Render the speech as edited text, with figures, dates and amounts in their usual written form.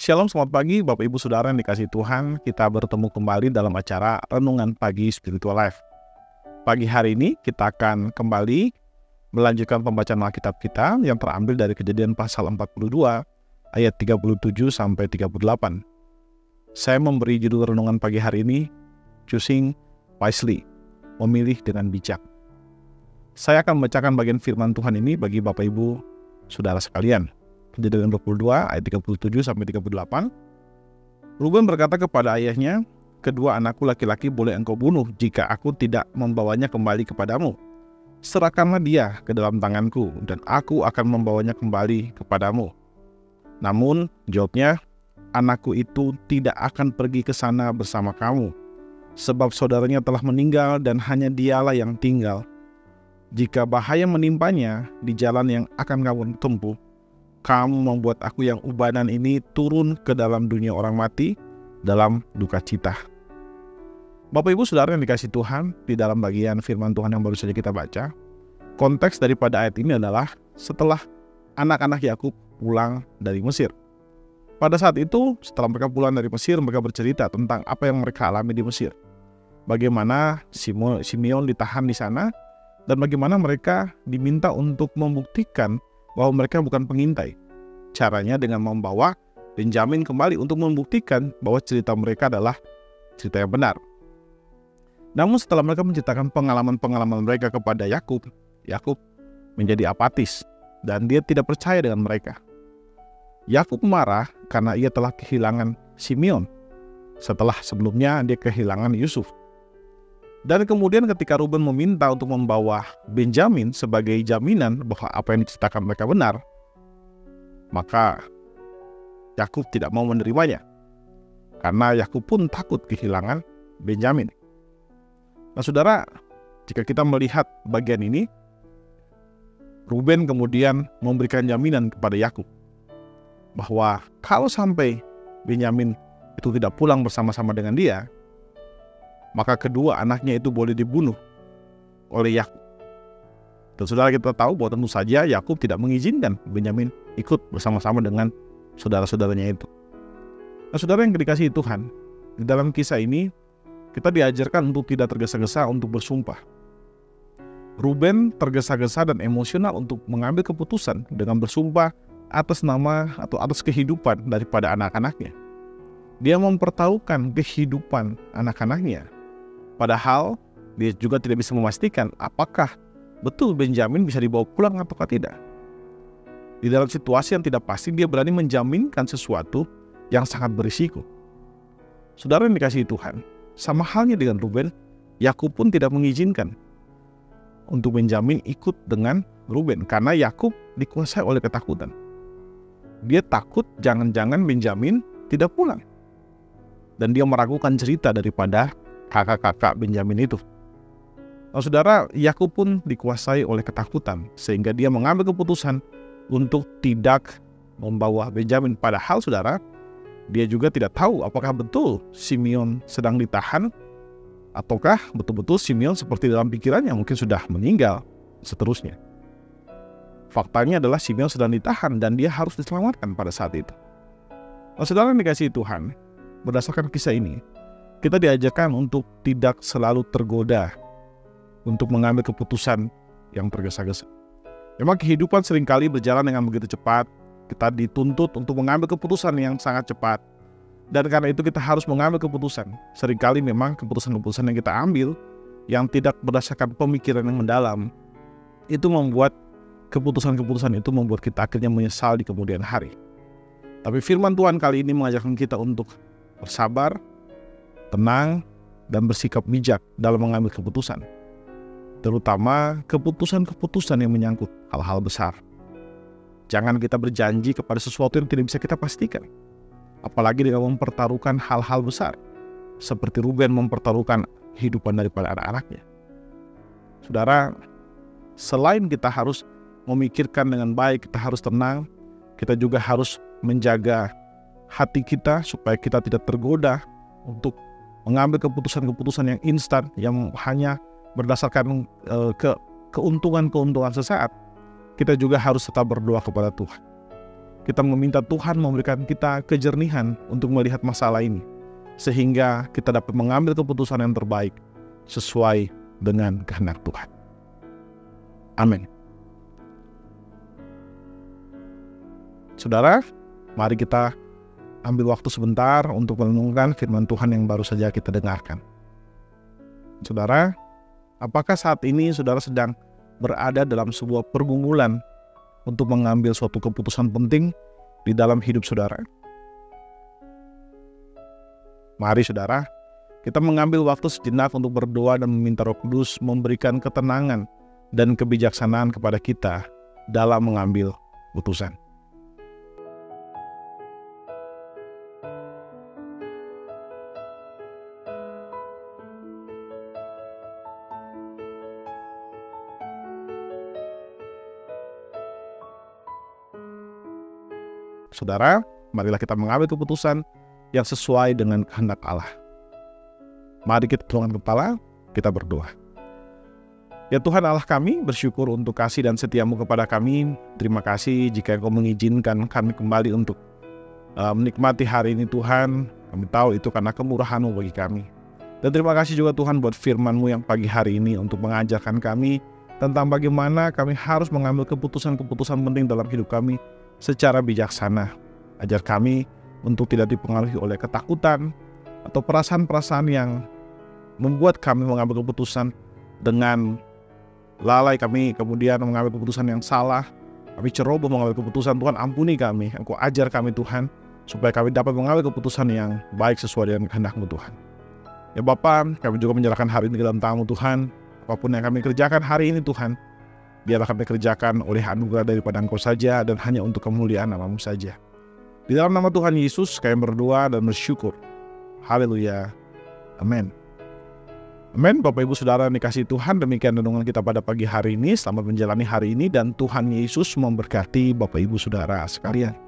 Shalom, selamat pagi Bapak Ibu Saudara yang dikasihi Tuhan. Kita bertemu kembali dalam acara Renungan Pagi Spiritual Life. Pagi hari ini kita akan kembali melanjutkan pembacaan Alkitab kita yang terambil dari Kejadian pasal 42 ayat 37 sampai 38. Saya memberi judul renungan pagi hari ini Choosing Wisely, memilih dengan bijak. Saya akan membacakan bagian firman Tuhan ini bagi Bapak Ibu Saudara sekalian. Kejadian 22 ayat 37 sampai 38. Ruben berkata kepada ayahnya, "Kedua anakku laki-laki boleh engkau bunuh jika aku tidak membawanya kembali kepadamu. Serahkanlah dia ke dalam tanganku dan aku akan membawanya kembali kepadamu." Namun jawabnya, "Anakku itu tidak akan pergi ke sana bersama kamu, sebab saudaranya telah meninggal dan hanya dialah yang tinggal. Jika bahaya menimpanya di jalan yang akan kamu tempuh, kamu membuat aku yang ubanan ini turun ke dalam dunia orang mati dalam duka cita." Bapak Ibu Saudara yang dikasihi Tuhan, di dalam bagian firman Tuhan yang baru saja kita baca, konteks daripada ayat ini adalah setelah anak-anak Yakub pulang dari Mesir. Pada saat itu, setelah mereka pulang dari Mesir, mereka bercerita tentang apa yang mereka alami di Mesir. Bagaimana Simeon ditahan di sana, dan bagaimana mereka diminta untuk membuktikan bahwa mereka bukan pengintai. Caranya dengan membawa Benjamin kembali untuk membuktikan bahwa cerita mereka adalah cerita yang benar. Namun setelah mereka menceritakan pengalaman-pengalaman mereka kepada Yakub, Yakub menjadi apatis dan dia tidak percaya dengan mereka. Yakub marah karena ia telah kehilangan Simeon setelah sebelumnya dia kehilangan Yusuf. Dan kemudian ketika Ruben meminta untuk membawa Benjamin sebagai jaminan bahwa apa yang diceritakan mereka benar, maka Yakub tidak mau menerimanya, karena Yakub pun takut kehilangan Benjamin. Nah saudara, jika kita melihat bagian ini, Ruben kemudian memberikan jaminan kepada Yakub bahwa kalau sampai Benjamin itu tidak pulang bersama-sama dengan dia, maka kedua anaknya itu boleh dibunuh oleh Yakub. Dan saudara, kita tahu bahwa tentu saja Yakub tidak mengizinkan Benyamin ikut bersama-sama dengan saudara-saudaranya itu. Nah saudara yang dikasihi Tuhan, di dalam kisah ini kita diajarkan untuk tidak tergesa-gesa untuk bersumpah. Ruben tergesa-gesa dan emosional untuk mengambil keputusan dengan bersumpah atas nama atau atas kehidupan daripada anak-anaknya. Dia mempertaruhkan kehidupan anak-anaknya. Padahal dia juga tidak bisa memastikan apakah betul Benjamin bisa dibawa pulang ataukah tidak. Di dalam situasi yang tidak pasti, dia berani menjaminkan sesuatu yang sangat berisiko. Saudara yang dikasihi Tuhan, sama halnya dengan Ruben, Yakub pun tidak mengizinkan untuk Benjamin ikut dengan Ruben karena Yakub dikuasai oleh ketakutan. Dia takut jangan-jangan Benjamin tidak pulang. Dan dia meragukan cerita daripada kakak-kakak Benjamin itu. Nah, saudara, Yakub pun dikuasai oleh ketakutan sehingga dia mengambil keputusan untuk tidak membawa Benjamin. Padahal saudara, dia juga tidak tahu apakah betul Simeon sedang ditahan ataukah betul-betul Simeon seperti dalam pikirannya mungkin sudah meninggal seterusnya. Faktanya adalah Simeon sedang ditahan dan dia harus diselamatkan pada saat itu. Nah, saudara yang dikasihi Tuhan, berdasarkan kisah ini, kita diajarkan untuk tidak selalu tergoda untuk mengambil keputusan yang tergesa-gesa. Memang kehidupan seringkali berjalan dengan begitu cepat, kita dituntut untuk mengambil keputusan yang sangat cepat. Dan karena itu kita harus mengambil keputusan. Seringkali memang keputusan-keputusan yang kita ambil yang tidak berdasarkan pemikiran yang mendalam, itu membuat keputusan-keputusan itu membuat kita akhirnya menyesal di kemudian hari. Tapi firman Tuhan kali ini mengajarkan kita untuk bersabar, tenang, dan bersikap bijak dalam mengambil keputusan. Terutama keputusan-keputusan yang menyangkut hal-hal besar. Jangan kita berjanji kepada sesuatu yang tidak bisa kita pastikan. Apalagi dengan mempertaruhkan hal-hal besar. Seperti Ruben mempertaruhkan kehidupan daripada anak-anaknya. Saudara, selain kita harus memikirkan dengan baik, kita harus tenang, kita juga harus menjaga hati kita supaya kita tidak tergoda untuk mengambil keputusan-keputusan yang instan, yang hanya berdasarkan keuntungan-keuntungan sesaat. Kita juga harus tetap berdoa kepada Tuhan. kita meminta Tuhan memberikan kita kejernihan untuk melihat masalah ini, sehingga kita dapat mengambil keputusan yang terbaik sesuai dengan kehendak Tuhan. Amin. Saudara, mari kita ambil waktu sebentar untuk merenungkan firman Tuhan yang baru saja kita dengarkan. Saudara, apakah saat ini saudara sedang berada dalam sebuah pergumulan untuk mengambil suatu keputusan penting di dalam hidup saudara? Mari saudara, kita mengambil waktu sejenak untuk berdoa dan meminta Roh Kudus memberikan ketenangan dan kebijaksanaan kepada kita dalam mengambil keputusan. Saudara, marilah kita mengambil keputusan yang sesuai dengan kehendak Allah. Mari kita tundukkan kepala, kita berdoa. Ya Tuhan Allah kami, bersyukur untuk kasih dan setiamu kepada kami. Terima kasih jika Engkau mengizinkan kami kembali untuk menikmati hari ini Tuhan. Kami tahu itu karena kemurahan-Mu bagi kami. Dan terima kasih juga Tuhan buat firman-Mu yang pagi hari ini untuk mengajarkan kami tentang bagaimana kami harus mengambil keputusan-keputusan penting dalam hidup kami secara bijaksana. Ajar kami untuk tidak dipengaruhi oleh ketakutan atau perasaan-perasaan yang membuat kami mengambil keputusan dengan lalai. Kami kemudian mengambil keputusan yang salah. Kami ceroboh mengambil keputusan. Tuhan, ampuni kami. Engkau ajar kami Tuhan, supaya kami dapat mengambil keputusan yang baik sesuai dengan kehendak-Mu Tuhan. Ya Bapa, kami juga menyerahkan hari ini ke dalam tangan-Mu Tuhan. Apapun yang kami kerjakan hari ini Tuhan, biarlah kami kerjakan oleh anugerah daripada Engkau saja dan hanya untuk kemuliaan nama-Mu saja. Di dalam nama Tuhan Yesus kami berdoa dan bersyukur. Haleluya. Amin. Amin. Bapak Ibu Saudara yang dikasihi Tuhan, demikian renungan kita pada pagi hari ini. Selamat menjalani hari ini dan Tuhan Yesus memberkati Bapak Ibu Saudara sekalian.